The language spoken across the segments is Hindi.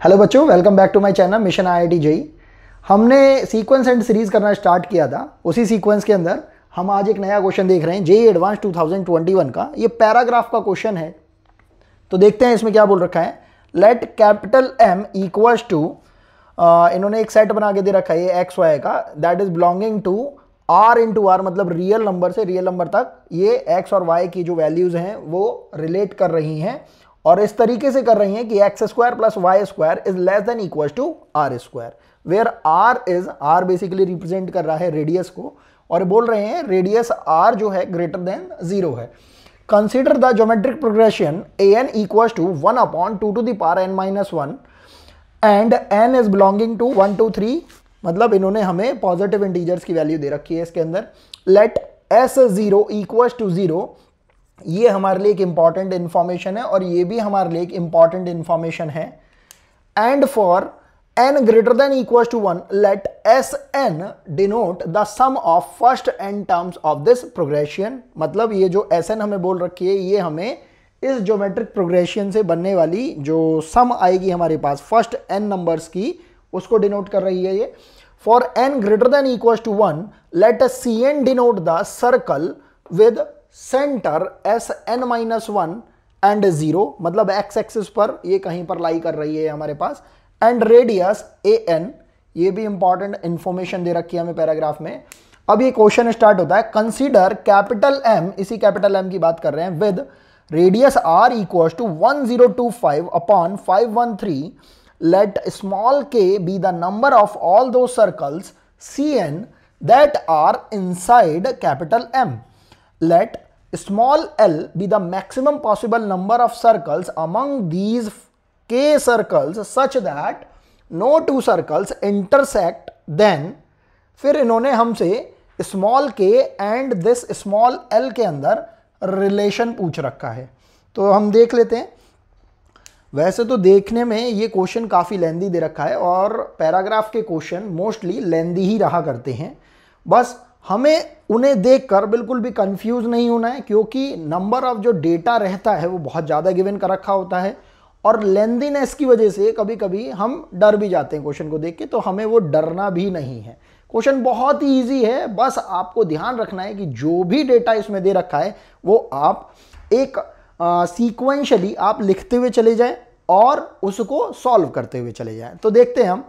हेलो बच्चों, welcome back to my channel mission IIT JEE. हमने सीक्वेंस एंड सीरीज करना स्टार्ट किया था। उसी सीक्वेंस के अंदर हम आज एक नया क्वेश्चन देख रहे हैं जेई एडवांस 2021 का। ये पैराग्राफ का क्वेश्चन है, तो देखते हैं इसमें क्या बोल रखा है। Let capital M equals to, इन्होंने एक सेट बना के दे रखा है ये एक्स वाई का, that is belonging to R into R, मतलब रियल नंबर से रियल नंबर तक ये एक्स और वाई की जो वैल्यूज हैं वो रिलेट कर रही हैं, और इस तरीके से कर रही हैं कि x square plus y square is less than equal to R square, where R basically represent कर रहा है रेडियस को, और बोल रहे हैं रेडियस आर जो है ग्रेटर देन 0 है। Consider the geometric progression a n equal to 1/2 to the power n minus 1 and n is belonging to 1 2 3, मतलब इन्होंने हमें पॉजिटिव इंटीजर्स की वैल्यू दे रखी है इसके अंदर। लेट s0 इक्वल टू 0, ये हमारे लिए एक इंपॉर्टेंट इंफॉर्मेशन है और ये भी हमारे लिए एक इंपॉर्टेंट इंफॉर्मेशन है। And for n greater than equal to 1 let Sn denote the sum of first n terms of this progression, मतलब ये जो Sn हमें बोल रखी है ये हमें इस ज्योमेट्रिक प्रोग्रेशन से बनने वाली जो सम आएगी हमारे पास फर्स्ट n नंबर्स की, उसको डिनोट कर रही है ये। For n greater than equal to 1 let Cn denote the circle with centre Sn-1 and 0, मतलब एक्स एक्सिस पर ये कहीं पर लाई कर रही है हमारे पास, एंड रेडियस An, ये भी इंपॉर्टेंट इंफॉर्मेशन दे रखी है हमें पैराग्राफ में। अब ये क्वेश्चन स्टार्ट होता है, कंसीडर कैपिटल M, इसी कैपिटल M की बात कर रहे हैं, with radius R equal to 1025/513, let small k be the number of all those circles Cn that are inside capital M. Let small l be the maximum possible number of circles among these k circles such that no two circles intersect. Then फिर इन्होंने हमसे small k and this small l के अंदर रिलेशन पूछ रखा है, तो हम देख लेते हैं। वैसे तो देखने में ये क्वेश्चन काफ़ी लेंदी दे रखा है और पैराग्राफ के क्वेश्चन मोस्टली लेंदी ही रहा करते हैं, बस हमें उन्हें देखकर बिल्कुल भी कंफ्यूज नहीं होना है, क्योंकि नंबर ऑफ जो डेटा रहता है वो बहुत ज़्यादा गिवन कर रखा होता है और लेंदीनेस की वजह से कभी कभी हम डर भी जाते हैं क्वेश्चन को देख के, तो हमें वो डरना भी नहीं है। क्वेश्चन बहुत ही ईजी है, बस आपको ध्यान रखना है कि जो भी डेटा इसमें दे रखा है वो आप एक सीक्वेंशली आप लिखते हुए चले जाएं और उसको सॉल्व करते हुए चले जाएं। तो देखते हैं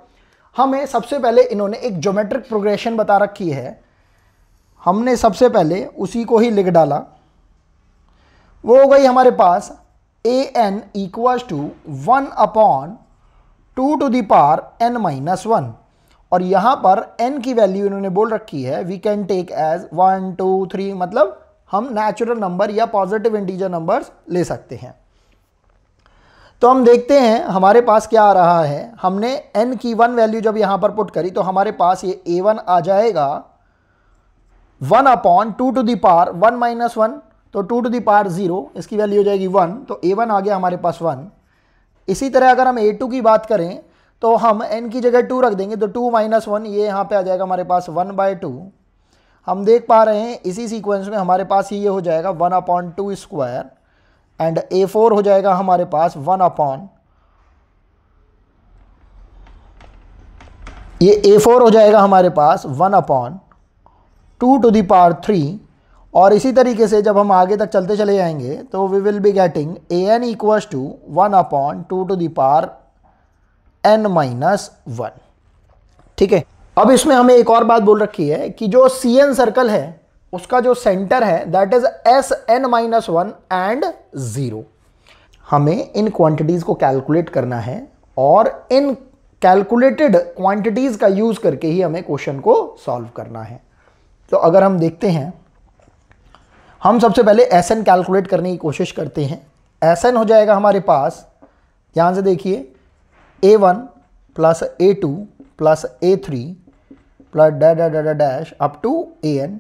हमें सबसे पहले इन्होंने एक ज्योमेट्रिक प्रोग्रेशन बता रखी है, हमने सबसे पहले उसी को ही लिख डाला। वो हो गई हमारे पास an equal to 1/2 to the power n-1, और यहां पर n की वैल्यू इन्होंने बोल रखी है वी कैन टेक एज 1 2 3, मतलब हम नेचुरल नंबर या पॉजिटिव इंटीजर नंबर्स ले सकते हैं। तो हम देखते हैं हमारे पास क्या आ रहा है। हमने n की 1 वैल्यू जब यहां पर पुट करी तो हमारे पास ये a1 आ जाएगा 1/2 to the power 1 minus 1, तो 2 to the power 0, इसकी वैल्यू हो जाएगी 1, तो a1 आ गया हमारे पास 1। इसी तरह अगर हम a2 की बात करें तो हम n की जगह 2 रख देंगे, तो 2 minus 1 ये यहाँ पे आ जाएगा हमारे पास 1/2। हम देख पा रहे हैं इसी सीक्वेंस में हमारे पास ये हो जाएगा 1/2 स्क्वायर, एंड a4 हो जाएगा हमारे पास 1/4 हो जाएगा हमारे पास 1/2 to the power 3, और इसी तरीके से जब हम आगे तक चलते चले जाएंगे तो we will be getting an equals to 1/2 to the power n-1। ठीक है, अब इसमें हमें एक और बात बोल रखी है कि जो Cn सर्कल है उसका जो सेंटर है दैट इज Sn-1 एंड 0। हमें इन क्वांटिटीज को कैलकुलेट करना है और इन कैलकुलेटेड क्वांटिटीज का यूज करके ही हमें क्वेश्चन को सॉल्व करना है। तो अगर हम देखते हैं, हम सबसे पहले Sn कैलकुलेट करने की कोशिश करते हैं। Sn हो जाएगा हमारे पास, ध्यान से देखिए, a1 plus a2 plus a3 plus dash up to an।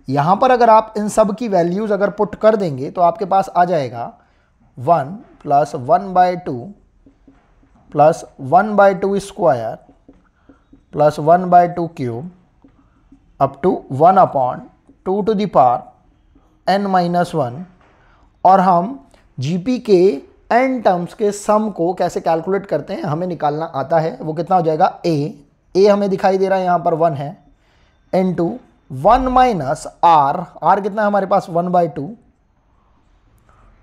यहाँ पर अगर आप इन सब की वैल्यूज़ अगर पुट कर देंगे तो आपके पास आ जाएगा 1 plus 1/2 plus 1/2 square plus 1/2 cube up to 1/2 to the power n-1, और हम जीपी के n टर्म्स के सम को कैसे कैलकुलेट करते हैं हमें निकालना आता है। वो कितना हो जाएगा, a हमें दिखाई दे रहा है यहाँ पर 1 है, इनटू 1 माइनस r कितना है हमारे पास 1/2,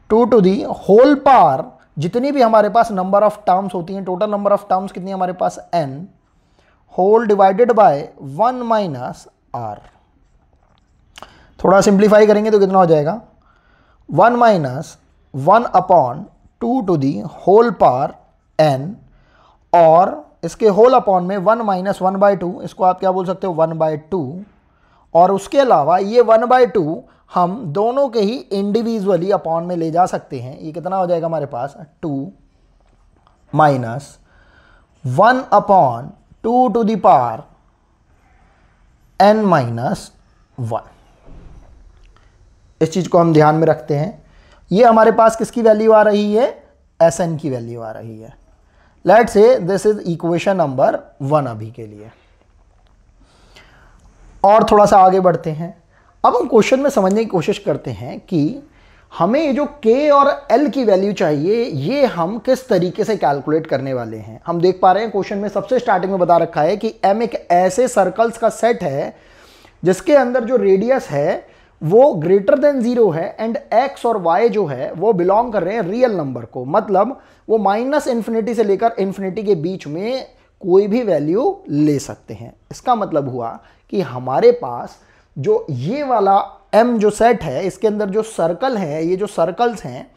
2 टू दी होल पावर, जितनी भी हमारे पास नंबर ऑफ टर्म्स होती हैं, टोटल नंबर ऑफ टर्म्स कितनी है हमारे पास n, whole divided by 1 minus r। थोड़ा सिंप्लीफाई करेंगे तो कितना हो जाएगा 1 minus 1/2 to the whole power n, और इसके होल अपॉन में 1 माइनस 1/2, इसको आप क्या बोल सकते हो 1/2, और उसके अलावा ये 1/2 हम दोनों के ही इंडिविजुअली अपॉन में ले जा सकते हैं। ये कितना हो जाएगा हमारे पास 2 minus 1/2 to the power n minus 1। इस चीज को हम ध्यान में रखते हैं। ये हमारे पास किसकी वैल्यू आ रही है, Sn की वैल्यू आ रही है। Let's say this is equation number 1 अभी के लिए। और थोड़ा सा आगे बढ़ते हैं। अब हम क्वेश्चन में समझने की कोशिश करते हैं कि हमें ये जो k और l की वैल्यू चाहिए ये हम किस तरीके से कैलकुलेट करने वाले हैं। हम देख पा रहे हैं क्वेश्चन में सबसे स्टार्टिंग में बता रखा है कि m एक ऐसे सर्कल्स का सेट है जिसके अंदर जो रेडियस है वो ग्रेटर देन 0 है, एंड x और y जो है वो बिलोंग कर रहे हैं रियल नंबर को, मतलब वो -∞ से लेकर इन्फिनिटी के बीच में कोई भी वैल्यू ले सकते हैं। इसका मतलब हुआ कि हमारे पास जो ये वाला m जो सेट है इसके अंदर जो सर्कल है, ये जो सर्कल्स हैं,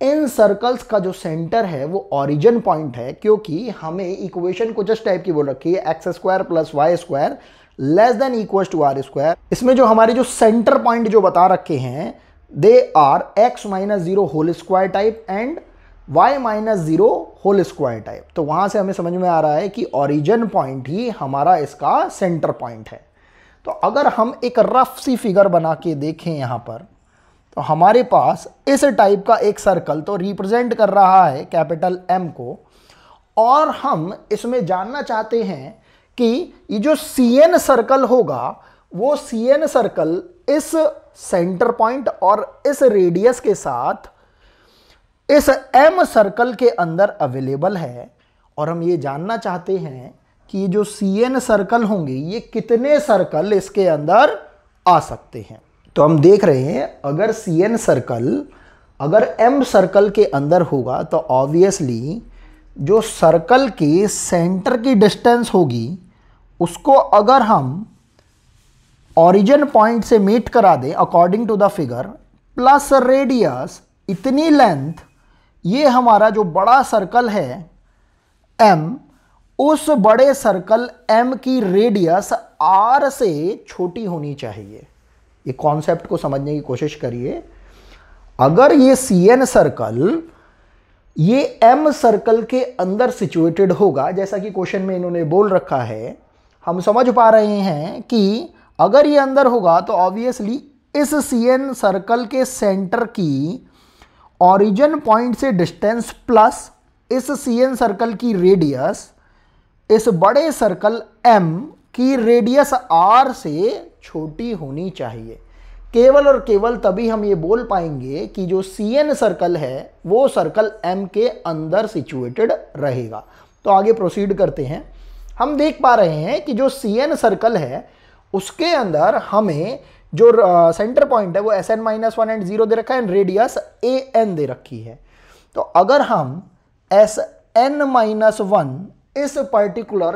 इन सर्कल्स का जो सेंटर है वो ओरिजिन पॉइंट है, क्योंकि हमें इक्वेशन कुछ इस टाइप की बोल रखी है x² + y² less than equal to r²। इसमें जो हमारे जो सेंटर पॉइंट जो बता रखे हैं they are x - 0 whole square type and y - 0 whole square type. तो वहां से हमें समझ में आ रहा है कि ओरिजिन पॉइंट ही हमारा इसका सेंटर पॉइंट है। तो अगर हम एक रफ सी फिगर बना के देखें यहाँ पर, तो हमारे पास इस टाइप का एक सर्कल तो रिप्रेजेंट कर रहा है कैपिटल M को, और हम इसमें जानना चाहते हैं कि ये जो CN सर्कल होगा वो CN सर्कल इस सेंटर पॉइंट और इस रेडियस के साथ इस M सर्कल के अंदर अवेलेबल है, और हम ये जानना चाहते हैं कि जो CN सर्कल होंगे ये कितने सर्कल इसके अंदर आ सकते हैं। तो हम देख रहे हैं अगर CN सर्कल अगर M सर्कल के अंदर होगा तो ऑब्वियसली जो सर्कल के सेंटर की डिस्टेंस होगी उसको अगर हम ओरिजिन पॉइंट से मीट करा दें according to the figure, plus radius इतनी लेंथ, ये हमारा जो बड़ा सर्कल है M, उस बड़े सर्कल M की रेडियस R से छोटी होनी चाहिए। ये कॉन्सेप्ट को समझने की कोशिश करिए। अगर ये CN सर्कल ये M सर्कल के अंदर सिचुएटेड होगा, जैसा कि क्वेश्चन में इन्होंने बोल रखा है, हम समझ पा रहे हैं कि अगर ये अंदर होगा तो ऑब्वियसली इस CN सर्कल के सेंटर की ओरिजिन पॉइंट से डिस्टेंस प्लस इस CN सर्कल की रेडियस इस बड़े सर्कल M की रेडियस R से छोटी होनी चाहिए। केवल और केवल तभी हम ये बोल पाएंगे कि जो CN सर्कल है वो सर्कल M के अंदर सिचुएटेड रहेगा। तो आगे प्रोसीड करते हैं। हम देख पा रहे हैं कि जो CN सर्कल है उसके अंदर हमें जो सेंटर पॉइंट है वो Sn-1 एंड 0 दे रखा है, एंड रेडियस AN दे रखी है। तो अगर हम Sn-1 इस पर्टिकुलर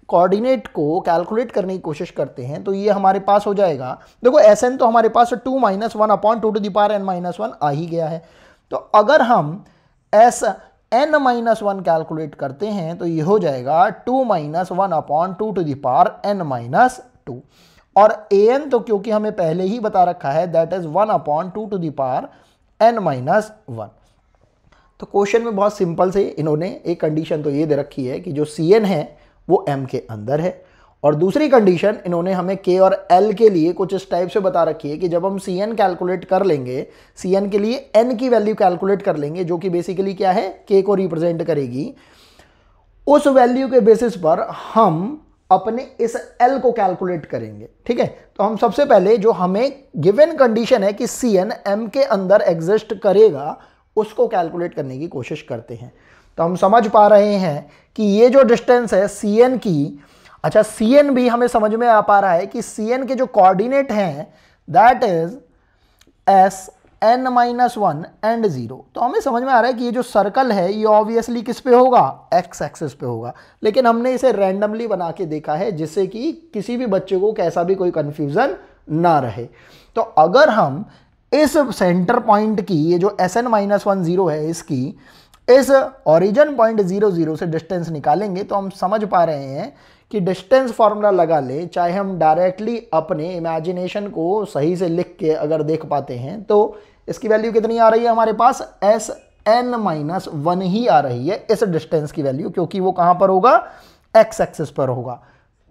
कोऑर्डिनेट को कैलकुलेट करने की कोशिश करते हैं तो ये हमारे पास हो जाएगा, देखो Sn तो हमारे पास 2 - 1/2 टू द पावर n-1 आ ही गया है। तो अगर हम Sn-1 कैलकुलेट करते हैं तो ये हो जाएगा 2 - 1/2 टू द पावर n-2, और an तो क्योंकि हमें पहले ही बता रखा है that is 1/2 to the power n-1। तो क्वेश्चन में बहुत सिंपल से इन्होंने एक कंडीशन तो ये दे रखी है कि जो CN है वो M के अंदर है, और दूसरी कंडीशन इन्होंने हमें K और L के लिए कुछ इस टाइप से बता रखी है कि जब हम CN कैलकुलेट कर लेंगे, CN के लिए N की वैल्यू कैलकुलेट कर लेंगे जो कि बेसिकली क्या है K को रिप्रेजेंट करेगी, उस वैल्यू के बेसिस पर हम अपने इस L को कैलकुलेट करेंगे। ठीक है, तो हम सबसे पहले जो हमें गिवन कंडीशन है कि CN M के अंदर एग्जिस्ट करेगा उसको कैलकुलेट करने की कोशिश करते हैं। तो हम समझ पा रहे हैं कि ये जो डिस्टेंस है सी एन की, अच्छा सी एन भी हमें समझ में आ पा रहा है कि सी एन के जो कोऑर्डिनेट हैं that is S N minus one and zero. तो हमें समझ में आ रहा है कि ये जो सर्कल है ये ऑब्वियसली किस पे होगा, एक्स एक्सिस पे होगा, लेकिन हमने इसे रैंडमली बना के देखा है जिससे कि किसी भी बच्चे को कैसा भी कोई कंफ्यूजन ना रहे। तो अगर हम इस सेंटर पॉइंट की, ये जो S N minus one zero है, इसकी इस ओरिजिन पॉइंट 0 0 से डिस्टेंस निकालेंगे तो हम समझ पा रहे हैं कि डिस्टेंस फॉर्मूला लगा ले, चाहे हम डायरेक्टली अपने इमेजिनेशन को सही से लिख के अगर देख पाते हैं तो इसकी वैल्यू कितनी आ रही है हमारे पास, एस एन माइनस वन ही आ रही है इस डिस्टेंस की वैल्यू, क्योंकि वो कहां पर होगा, एक्स एक्सिस पर होगा।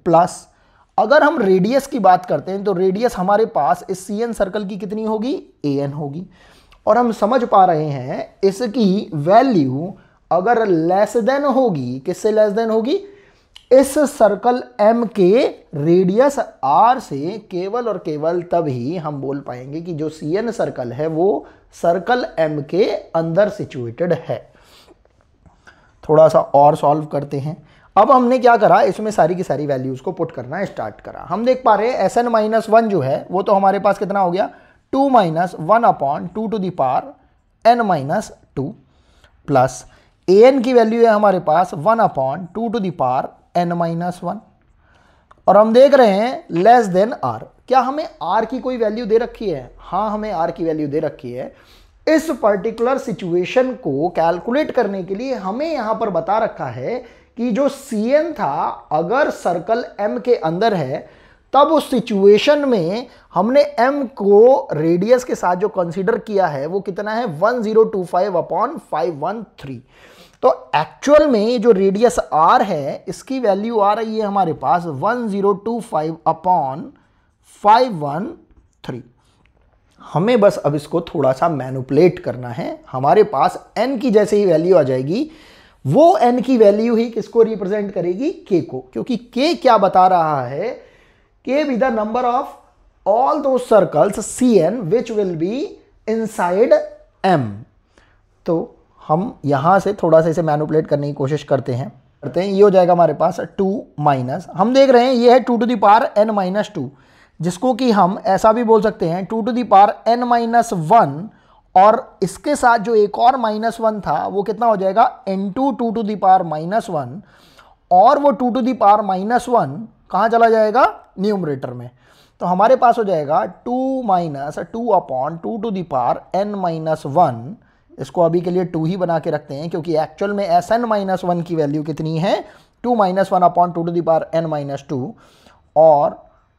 प्लस अगर हम रेडियस की बात करते हैं तो रेडियस हमारे पास इस सी एन सर्कल की कितनी होगी, ए एन होगी। और हम समझ पा रहे हैं इसकी वैल्यू अगर लेस देन होगी, किससे लेस देन होगी, इस सर्कल एम के रेडियस आर से केवल और केवल तभी हम बोल पाएंगे कि जो सी एन सर्कल है वो सर्कल एम के अंदर सिचुएटेड है। थोड़ा सा और सॉल्व करते हैं। अब हमने क्या करा, इसमें सारी की सारी वैल्यूज को पुट करना स्टार्ट करा। हम देख पा रहे हैं एस एन माइनस वन जो है वो तो हमारे पास कितना हो गया, 2 minus one upon two to the power n minus two, plus a n की वैल्यू है हमारे पास 1 upon two to the power n minus one, और हम देख रहे हैं लेस देन आर। क्या हमें आर की कोई वैल्यू दे रखी है, हाँ हमें आर की वैल्यू दे रखी है। इस पर्टिकुलर सिचुएशन को कैलकुलेट करने के लिए हमें यहां पर बता रखा है कि जो सी एन था अगर सर्कल एम के अंदर है तब उस सिचुएशन में हमने m को रेडियस के साथ जो कंसीडर किया है वो कितना है, 1025 अपॉन 513। तो एक्चुअल में जो रेडियस r है इसकी वैल्यू आ रही है हमारे पास 1025 अपॉन 513। हमें बस अब इसको थोड़ा सा मैनिपुलेट करना है। हमारे पास n की जैसे ही वैल्यू आ जाएगी वो n की वैल्यू ही किसको रिप्रेजेंट करेगी, k को, क्योंकि k क्या बता रहा है, k be the number of all those circles Cn which will be inside M। तो हम यहां से थोड़ा सा इसे मैनिपुलेट करने की कोशिश करते हैं। ये हो जाएगा हमारे पास 2 माइनस, हम देख रहे हैं ये है 2 to the power n minus two, जिसको कि हम ऐसा भी बोल सकते हैं 2 to the power n minus one, और इसके साथ जो एक और माइनस वन था वो कितना हो जाएगा n2 2 to the power minus one, और वो 2 to the power minus one कहाँ चला जाएगा, न्यूमरेटर में। तो हमारे पास हो जाएगा 2 minus two upon two to the power n minus one. इसको अभी के लिए 2 ही बना के रखते हैं क्योंकि एक्चुअल में एस एन माइनस वन की वैल्यू कितनी है, 2 minus one upon two to the power n minus two, और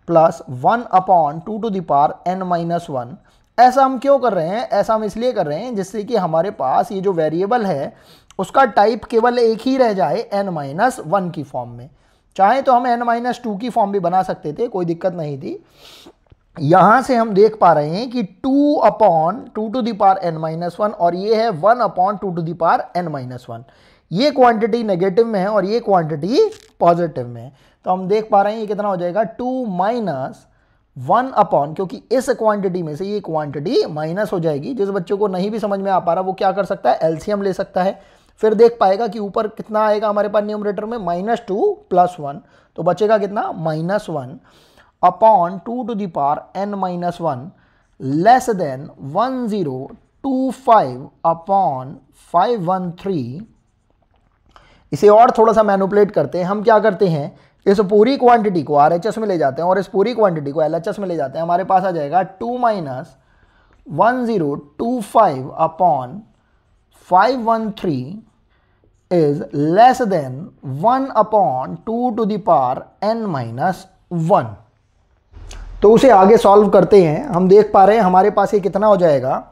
plus 1 upon two to the power n minus one. ऐसा हम क्यों कर रहे हैं, ऐसा हम इसलिए कर रहे हैं जिससे कि हमारे पास ये जो वेरिएबल है उसका टाइप केवल एक ही रह जाए n माइनस वन की फॉर्म में। चाहे तो हम n माइनस टू की फॉर्म भी बना सकते थे, कोई दिक्कत नहीं थी। यहां से हम देख पा रहे हैं कि 2 upon two to the power n minus one, और ये है 1 upon two to the power n minus one. ये क्वांटिटी नेगेटिव में है और ये क्वांटिटी पॉजिटिव में है। तो हम देख पा रहे हैं ये कितना हो जाएगा 2 माइनस 1 अपॉन, क्योंकि इस क्वांटिटी में से ये क्वांटिटी माइनस हो जाएगी। जिस बच्चों को नहीं भी समझ में आ पा रहा वो क्या कर सकता है, एलसीएम ले सकता है, फिर देख पाएगा कि ऊपर कितना आएगा हमारे पास न्यूमरेटर में -2 + 1, तो बचेगा कितना -1 upon two to the power n minus one less than 1025 upon 513। इसे और थोड़ा सा मैनिपुलेट करते हैं। हम क्या करते हैं, इस पूरी क्वांटिटी को RHS में ले जाते हैं और इस पूरी क्वांटिटी को LHS में ले जाते हैं। हमारे पास आ जाएगा 2 minus 1025 upon 513 is less than 1 upon two to the power n minus one. तो उसे आगे सॉल्व करते हैं। हम देख पा रहे हैं हमारे पास ये कितना हो जाएगा,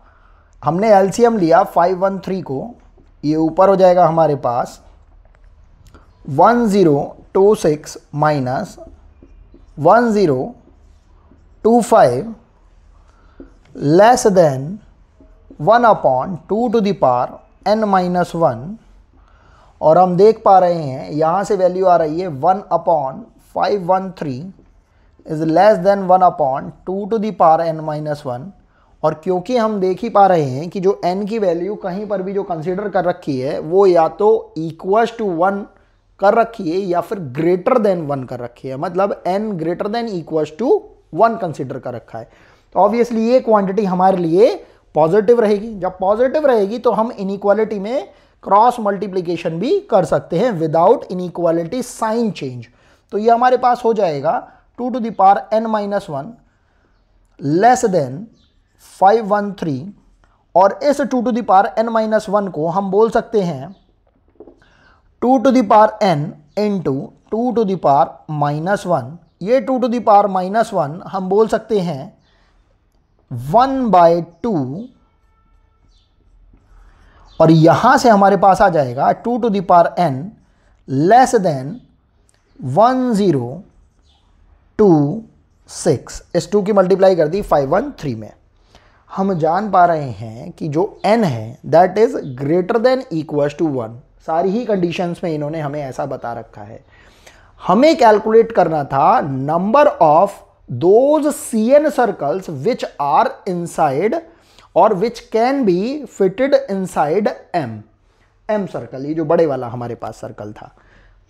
हमने एलसीएम लिया 513 को, ये ऊपर हो जाएगा हमारे पास 1026 minus 1025 less than 1 upon two to the power n minus one, और हम देख पा रहे हैं यहाँ से वैल्यू आ रही है 1 upon 513 is less than 1 upon two to the power n minus one, और क्योंकि हम देख ही पा रहे हैं कि जो n की वैल्यू कहीं पर भी जो कंसीडर कर रखी है वो या तो इक्वल्स टू 1 कर रखी है या फिर ग्रेटर देन 1 कर रखी है, मतलब n greater than equals to 1 consider कर रखा है। तो ऑब्वियसली ये क्वांटिटी हमारे लिए पॉजिटिव रहेगी। जब पॉजिटिव रहेगी तो हम इनइक्वालिटी में क्रॉस मल्टीप्लिकेशन भी कर सकते हैं विदाउट इनइक्वालिटी साइन चेंज। तो ये हमारे पास हो जाएगा 2 to the power n-1 less than 513, और इस 2 टू द पावर n-1 को हम बोल सकते हैं 2 to the power n into 2 to the power -1। ये 2 टू द पावर -1 हम बोल सकते हैं 1/2, और यहां से हमारे पास आ जाएगा 2 to the power n less than 1026। इस 2 की मल्टीप्लाई कर दी 513 में। हम जान पा रहे हैं कि जो n है that is greater than equals to 1। सारी ही कंडीशंस में इन्होंने हमें ऐसा बता रखा है। हमें कैलकुलेट करना था number of those Cn circles which are inside और which can be fitted inside m circle, ये जो बड़े वाला हमारे पास सर्कल था।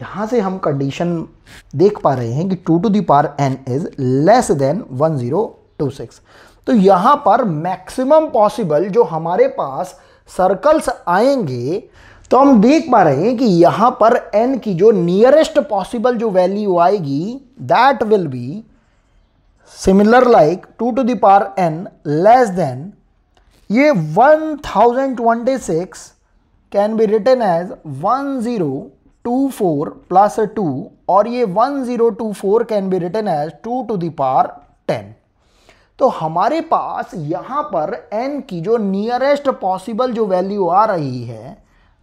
यहां से हम कंडीशन देख पा रहे हैं कि 2 to the power n is less than 1026। तो यहां पर मैक्सिमम पॉसिबल जो हमारे पास सर्कल्स आएंगे, तो हम देख पा रहे हैं कि यहां पर n की जो नियरेस्ट पॉसिबल जो वैल्यू आएगी that will be similar like 2 to the power n less than, ये 1026 can be written as 1024 plus 2, और ये 1024 can be written as 2 to the power 10। तो हमारे पास यहां पर n की जो नियरेस्ट पॉसिबल जो वैल्यू आ रही है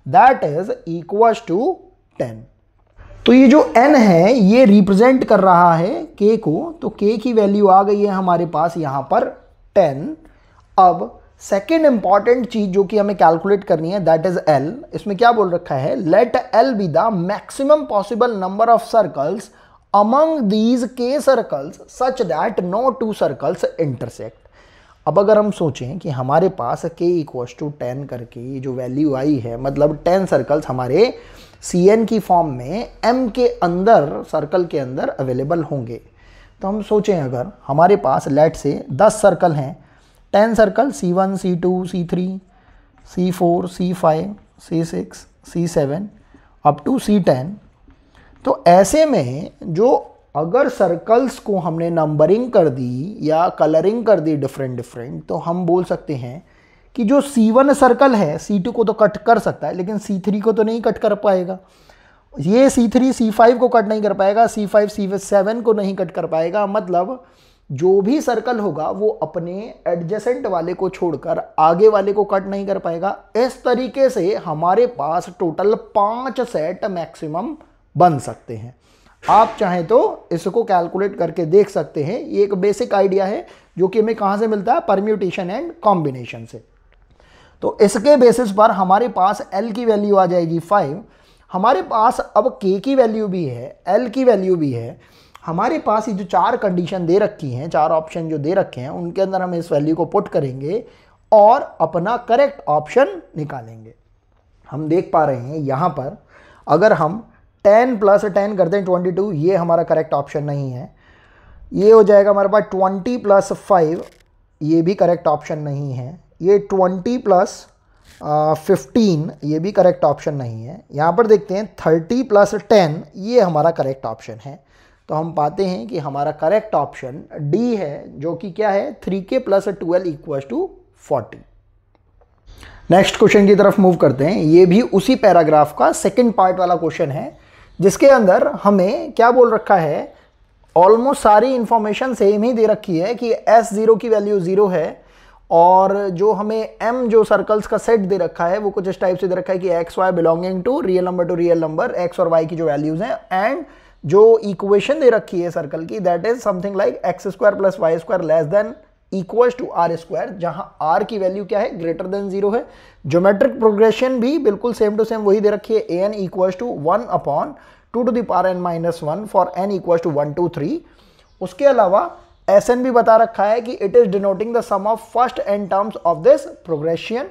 दैट इज इक्वल्स टू 10। तो ये जो n है ये रिप्रेजेंट कर रहा है k को, तो k की वैल्यू आ गई है हमारे पास यहां पर 10। अब सेकेंड इंपॉर्टेंट चीज जो कि हमें कैलकुलेट करनी है दैट इज l। इसमें क्या बोल रखा है, let l be the maximum possible number of circles among these k circles such that no two circles intersect। अब अगर हम सोचें कि हमारे पास k इक्वल्स टू 10 करके ये जो वैल्यू आई है, मतलब 10 सर्कल्स हमारे Cn की फॉर्म में m के अंदर सर्कल के अंदर अवेलेबल होंगे। तो हम सोचें अगर हमारे पास लेट से 10 सर्कल हैं, 10 circle C1 C2 C3 C4 C5 C6 C7 up to C10, तो ऐसे में जो अगर सर्कल्स को हमने नंबरिंग कर दी या कलरिंग कर दी डिफरेंट, तो हम बोल सकते हैं कि जो C1 सर्कल है C2 को तो कट कर सकता है लेकिन C3 को तो नहीं कट कर पाएगा, ये C3 C5 को कट नहीं कर पाएगा, C5 C7 को नहीं कट कर पाएगा। मतलब जो भी सर्कल होगा वो अपने एडजेसेंट वाले को छोड़कर आगे वाले को कट नहीं कर पाएगा। इस तरीके से हमारे पास टोटल 5 सेट मैक्सिमम बन सकते हैं। आप चाहें तो इसको कैलकुलेट करके देख सकते हैं। ये एक बेसिक आइडिया है जो कि हमें कहां से मिलता है, परम्यूटेशन एंड कॉम्बिनेशन से। तो इसके बेसिस पर हमारे पास L की वैल्यू आ जाएगी 5। हमारे पास अब K की वैल्यू भी है, L की वैल्यू भी है। हमारे पास ये जो 4 कंडीशन दे रखी हैं, 4 ऑप्शन जो दे रखे हैं, उनके अंदर हम इस वैल्यू को पुट करेंगे और अपना करेक्ट ऑप्शन निकालेंगे। हम देख पा रहे हैं यहां पर अगर हम 10 + 10 करते हैं 22, ये हमारा करेक्ट ऑप्शन नहीं है। ये हो जाएगा हमारे पास 20 + 5, ये भी करेक्ट ऑप्शन नहीं है। ये 20 + 15, ये भी करेक्ट ऑप्शन नहीं है। यहाँ पर देखते हैं 30 + 10, ये हमारा करेक्ट ऑप्शन है। तो हम पाते हैं कि हमारा करेक्ट ऑप्शन डी है, जो कि क्या है 3k + 12 = 40। नेक्स्ट क्वेश्चन की तरफ मूव करते हैं। ये भी उसी पैराग्राफ का सेकंड पार्ट वाला क्वेश्चन है, जिसके अंदर हमें क्या बोल रखा है, ऑलमोस्ट सारी इंफॉर्मेशन सेम ही दे रखी है कि S0 की वैल्यू 0 है, और जो हमें M जो सर्कल्स का सेट दे रखा है वो कुछ इस टाइप से दे रखा है कि x y belonging to real number x और y की जो वैल्यूज हैं, एंड जो इक्वेशन दे रखी है सर्कल की that is something like x² + y² less than equals to r², जहां r की वैल्यू क्या है, ग्रेटर देन 0 है। ज्योमेट्रिक प्रोग्रेशन भी बिल्कुल सेम टू सेम वही दे रखी है, an = 1/2 to the power n-1 for n = 1 2 3। उसके अलावा एस एन भी बता रखा है कि it is denoting the sum of first n terms of this progression.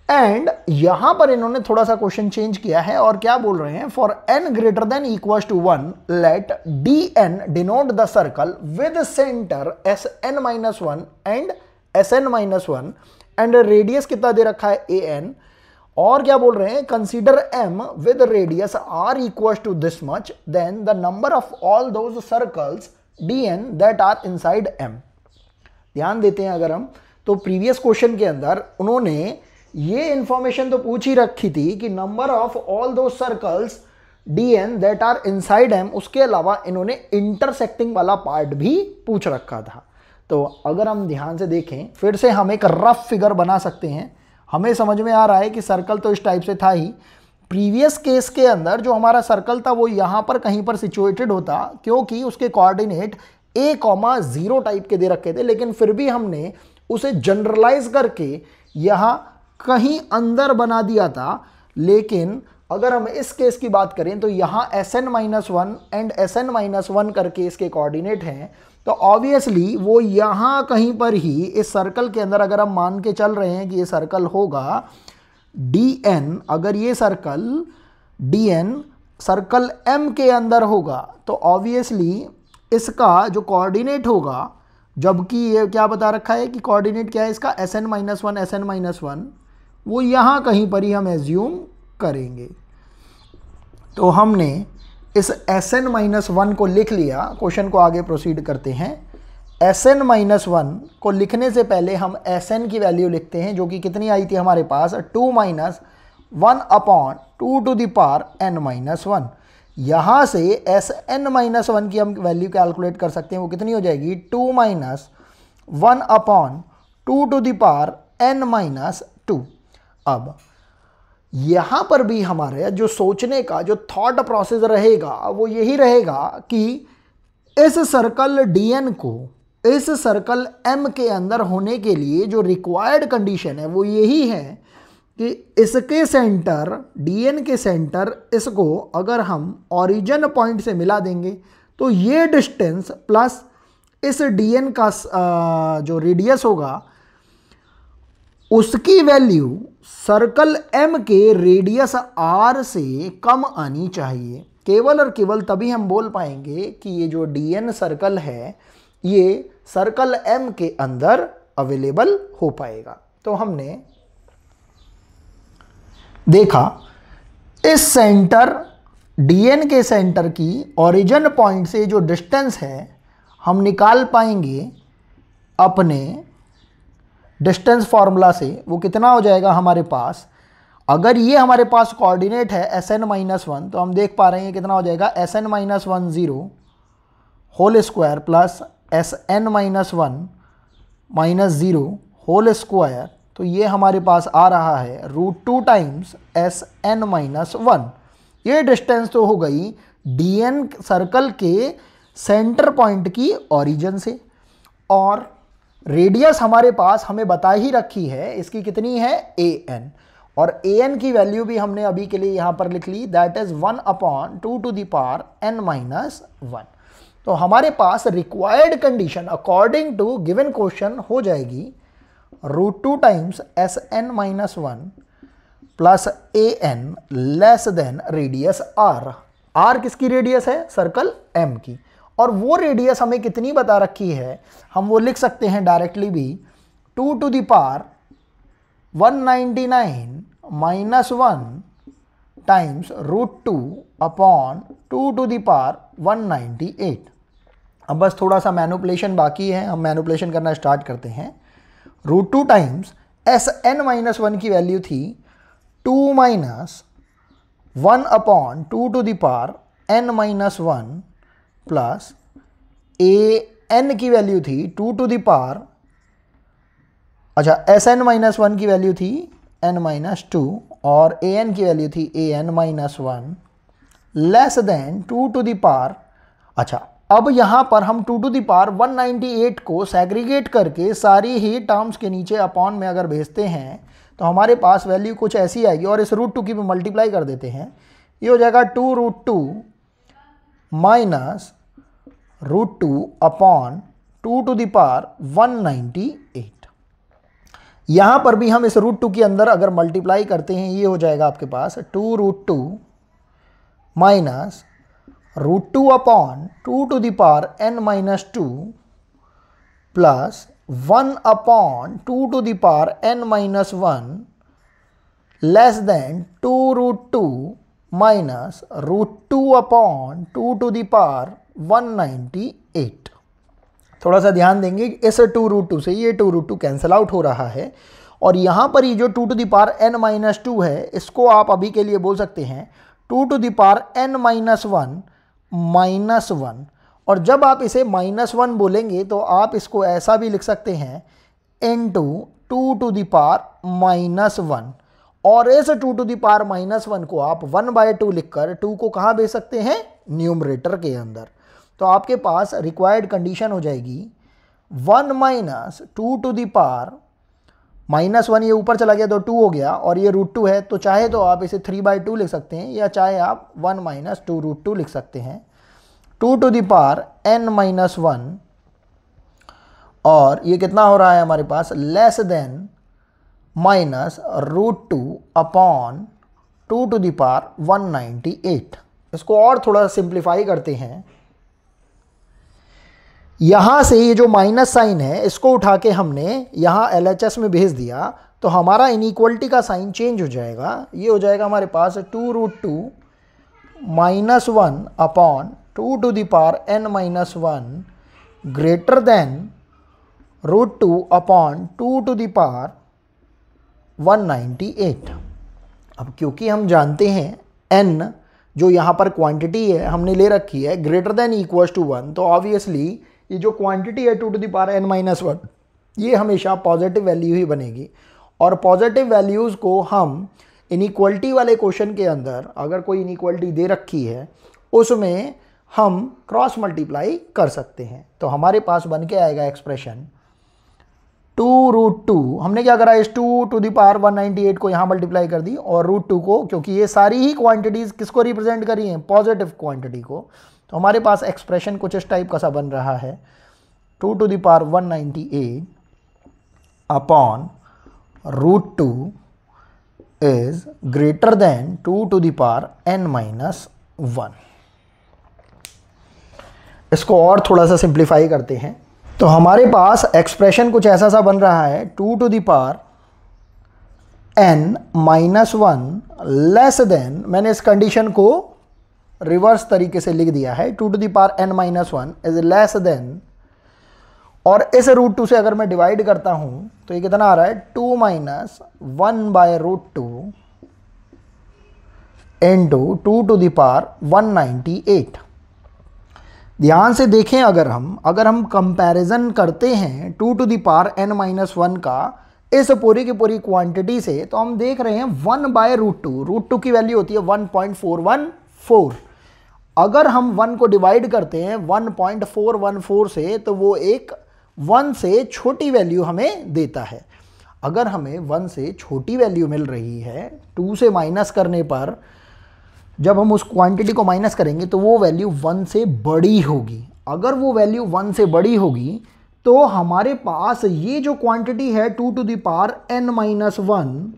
And यहां पर इन्होंने थोड़ा सा क्वेश्चन चेंज किया है और क्या बोल रहे हैं, for n greater than equal to 1 let dn denote the circle with centre Sn-1 and Sn-1 and radius कितना दे रखा है an। और क्या बोल रहे हैं, consider m with radius r equal to this much then the number of all those circles dn that are inside m। ध्यान देते हैं अगर हम, तो प्रीवियस क्वेश्चन के अंदर उन्होंने ये इंफॉर्मेशन तो पूछ ही रखी थी कि number of all those circles dn that are inside m, उसके अलावा इन्होंने इंटरसेक्टिंग वाला पार्ट भी पूछ रखा था। तो अगर हम ध्यान से देखें, फिर से हम एक रफ फिगर बना सकते हैं। हमें समझ में आ रहा है कि सर्कल तो इस टाइप से था ही। प्रीवियस केस के अंदर जो हमारा सर्कल था वो यहाँ पर कहीं पर सिचुएटेड होता, क्योंकि उसके कोऑर्डिनेट a,0 टाइप के दे रखे थे, लेकिन फिर भी हमने उसे जनरलाइज करके यहाँ कहीं अंदर बना दिया था। लेकिन अगर हम इस केस की बात करें तो यहाँ Sn-1 एंड Sn-1 करके इसके कोऑर्डिनेट हैं, तो ऑब्वियसली वो यहाँ कहीं पर ही इस सर्कल के अंदर, अगर हम मान के चल रहे हैं कि ये सर्कल होगा dn, अगर ये सर्कल dn सर्कल m के अंदर होगा तो ऑब्वियसली इसका जो कोऑर्डिनेट होगा, जबकि ये क्या बता रखा है कि कोऑर्डिनेट क्या है इसका Sn-1 Sn-1, वो यहाँ कहीं पर ही हम एज्यूम करेंगे। तो हमने इस Sn-1 को लिख लिया। क्वेश्चन को आगे प्रोसीड करते हैं। Sn-1 को लिखने से पहले हम Sn की वैल्यू लिखते हैं, जो कि कितनी आई थी हमारे पास, 2 - 1/2 टू द पावर n-1। यहाँ से Sn-1 की हम वैल्यू कैलकुलेट कर सकते हैं, वो कितनी हो जाएगी, 2 - 1/2 टू द पावर n-2। अब यहाँ पर भी हमारे जो सोचने का जो थॉट प्रोसेस रहेगा वो यही रहेगा कि इस सर्कल dn को इस सर्कल m के अंदर होने के लिए जो रिक्वायर्ड कंडीशन है वो यही है कि इसके सेंटर dn के सेंटर इसको अगर हम ओरिजिन पॉइंट से मिला देंगे तो ये डिस्टेंस प्लस इस dn का जो रेडियस होगा उसकी वैल्यू सर्कल m के रेडियस r से कम आनी चाहिए। केवल और केवल तभी हम बोल पाएंगे कि ये जो dn सर्कल है ये सर्कल m के अंदर अवेलेबल हो पाएगा। तो हमने देखा इस सेंटर dn के सेंटर की ओरिजिन पॉइंट से जो डिस्टेंस है हम निकाल पाएंगे अपने डिस्टेंस फार्मूला से। वो कितना हो जाएगा हमारे पास, अगर ये हमारे पास कोऑर्डिनेट है Sn-1 तो हम देख पा रहे हैं कितना हो जाएगा, Sn-1 0 whole square plus Sn-1 -0 whole square. तो ये हमारे पास आ रहा है √2 टाइम्स Sn-1। ये डिस्टेंस तो हो गई dn सर्कल के सेंटर पॉइंट की ओरिजिन से, और रेडियस हमारे पास हमें बता ही रखी है, इसकी कितनी है, an, और an की वैल्यू भी हमने अभी के लिए यहाँ पर लिख ली, that is 1/2 to the power n-1। तो हमारे पास required condition according to given question हो जाएगी √2 times Sn-1 plus an less than radius r। r किसकी रेडियस है, सर्कल m की, और वो रेडियस हमें कितनी बता रखी है, हम वो लिख सकते हैं डायरेक्टली भी, 2 to the power 199 - 1 times √2/2 to the power 198। अब बस थोड़ा सा मैनिपुलेशन बाकी है, हम मैनिपुलेशन करना स्टार्ट करते हैं। √2 टाइम्स Sn-1 की वैल्यू थी 2 - 1/2 to the power n-1 plus an की वैल्यू थी 2 टू द पावर, अच्छा Sn-1 की वैल्यू थी n-2 और an की वैल्यू थी an-1 less than 2 to the power. अच्छा अब यहाँ पर हम 2 टू द पावर 198 को सेग्रीगेट करके सारी ही टर्म्स के नीचे अपॉन में अगर भेजते हैं तो हमारे पास वैल्यू कुछ ऐसी आएगी, और इस √2 की भी मल्टीप्लाई कर देते हैं, ये हो जाएगा 2√2 - √2/, 2 टू द पावर 198। यहां पर भी हम इस √2 के अंदर अगर मल्टीप्लाई करते हैं, ये हो जाएगा आपके पास 2√2 minus √2 upon 2 to the power n-2 plus 1 upon 2 to the power n-1 less than 2√2 minus √2 upon 2 to the power 198। थोड़ा सा ध्यान देंगे, इस 2√2 से ये 2√2 कैंसिल आउट हो रहा है और यहाँ पर ये जो 2 टू द पावर n-2 है, इसको आप अभी के लिए बोल सकते हैं 2 to the power n-1 minus 1। और जब आप इसे -1 बोलेंगे तो आप इसको ऐसा भी लिख सकते हैं इनटू 2 टू द पावर -1। और इस 2 टू द पावर -1 को आप 1/2 लिखकर 2 को कहाँ भेज सकते हैं, न्यूमरेटर के अंदर। तो आपके पास रिक्वायर्ड कंडीशन हो जाएगी 1 माइनस 2 टू द पावर -1, ये ऊपर चला गया तो 2 हो गया और ये √2 है, तो चाहे तो आप इसे 3/2 लिख सकते हैं या चाहे आप 1 माइनस 2√2 लिख सकते हैं। 2 टू द पावर n-1 और ये कितना हो रहा है हमारे पास, less than minus √2 upon 2 to the power 198। इसको और थोड़ा सिंप्लीफाई करते हैं। यहाँ से ये जो माइनस साइन है इसको उठा के हमने यहाँ LHS में भेज दिया तो हमारा इनइक्वलिटी का साइन चेंज हो जाएगा। ये हो जाएगा हमारे पास 2√2 -1 upon 2 to the power n-1 greater than √2 upon 2 to the power 198। अब क्योंकि हम जानते हैं n जो यहाँ पर क्वांटिटी है हमने ले रखी है ग्रेटर देन इक्वल्स टू 1, तो ऑब्वियसली ये जो क्वांटिटी है 2 टू द पावर n-1 ये हमेशा पॉजिटिव वैल्यू ही बनेगी। और पॉजिटिव वैल्यूज़ को हम इनइक्वलिटी वाले क्वेश्चन के अंदर अगर कोई इनइक्वलिटी दे रखी है उसमें हम क्रॉस मल्टीप्लाई कर सकते हैं। तो हमारे पास बन के आएगा एक्सप्रेशन 2√2, हमने क्या करा, इस 2 टू द पावर 198 को यहाँ मल्टीप्लाई कर दी और √2 को, क्योंकि ये सारी ही क्वांटिटीज़ किसको रिप्रेजेंट करी हैं, पॉजिटिव क्वांटिटी को, तो हमारे पास एक्सप्रेशन कुछ इस टाइप का सा बन रहा है 2 to the power 198 upon √2 is greater than 2 to the power n-1। इसको और थोड़ा सा सिंप्लीफाई करते हैं तो हमारे पास एक्सप्रेशन कुछ ऐसा सा बन रहा है 2 to the power n-1 less than, मैंने इस कंडीशन को रिवर्स तरीके से लिख दिया है, 2 to the power n-1 is less than, और इस √2 से अगर मैं डिवाइड करता हूं तो ये कितना आ रहा है 2 minus 1/√2 into 2 to the power 198। ध्यान से देखें, अगर हम कंपैरिजन करते हैं 2 टू द पावर n-1 का इस पूरी की पूरी क्वांटिटी से, तो हम देख रहे हैं 1/√2, √2 की वैल्यू होती है 1.414। अगर हम 1 को डिवाइड करते हैं 1.414 से तो वो एक 1 से छोटी वैल्यू हमें देता है। अगर हमें 1 से छोटी वैल्यू मिल रही है, 2 से माइनस करने पर जब हम उस क्वांटिटी को माइनस करेंगे तो वो वैल्यू 1 से बड़ी होगी। अगर वो वैल्यू 1 से बड़ी होगी तो हमारे पास ये जो क्वांटिटी है 2 टू द पावर n-1,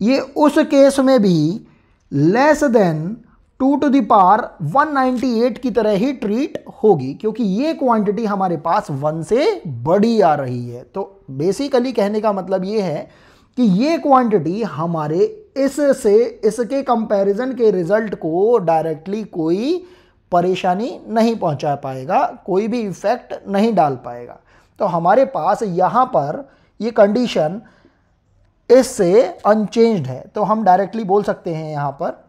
ये उस केस में भी less than 2 to the power 198 की तरह ही ट्रीट होगी, क्योंकि ये क्वांटिटी हमारे पास 1 से बड़ी आ रही है। तो बेसिकली कहने का मतलब ये है कि ये क्वांटिटी हमारे इसके कंपैरिजन के रिजल्ट को डायरेक्टली कोई परेशानी नहीं पहुंचा पाएगा, कोई भी इफेक्ट नहीं डाल पाएगा। तो हमारे पास यहाँ पर ये कंडीशन इससे अनचेंज्ड है, तो हम डायरेक्टली बोल सकते हैं यहाँ पर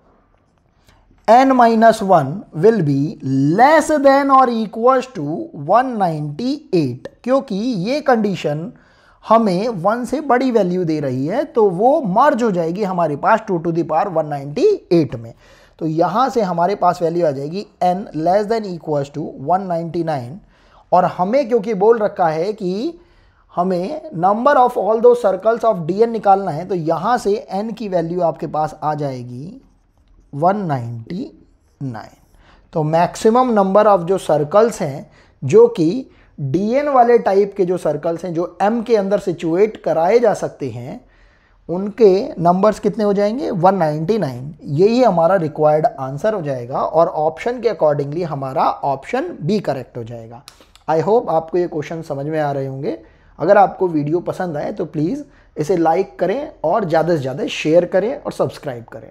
n-1 will be less than और इक्वल्स टू 198, क्योंकि ये कंडीशन हमें 1 से बड़ी वैल्यू दे रही है, तो वो मर्ज हो जाएगी हमारे पास 2 टू द पावर 198 में। तो यहाँ से हमारे पास वैल्यू आ जाएगी n less than equals to 199, और हमें क्योंकि बोल रखा है कि हमें number of all those circles of dn निकालना है, तो यहाँ से n की वैल्यू आपके पास आ जाएगी 199। तो मैक्सिमम नंबर ऑफ जो सर्कल्स हैं जो कि डीएन वाले टाइप के जो सर्कल्स हैं जो एम के अंदर सिचुएट कराए जा सकते हैं, उनके नंबर्स कितने हो जाएंगे? 199। यही हमारा रिक्वायर्ड आंसर हो जाएगा और ऑप्शन के अकॉर्डिंगली हमारा ऑप्शन बी करेक्ट हो जाएगा। आई होप आपको ये क्वेश्चन समझ में आ रहे होंगे। अगर आपको वीडियो पसंद आए तो प्लीज़ इसे लाइक करें और ज़्यादा से ज़्यादा शेयर करें और सब्सक्राइब करें।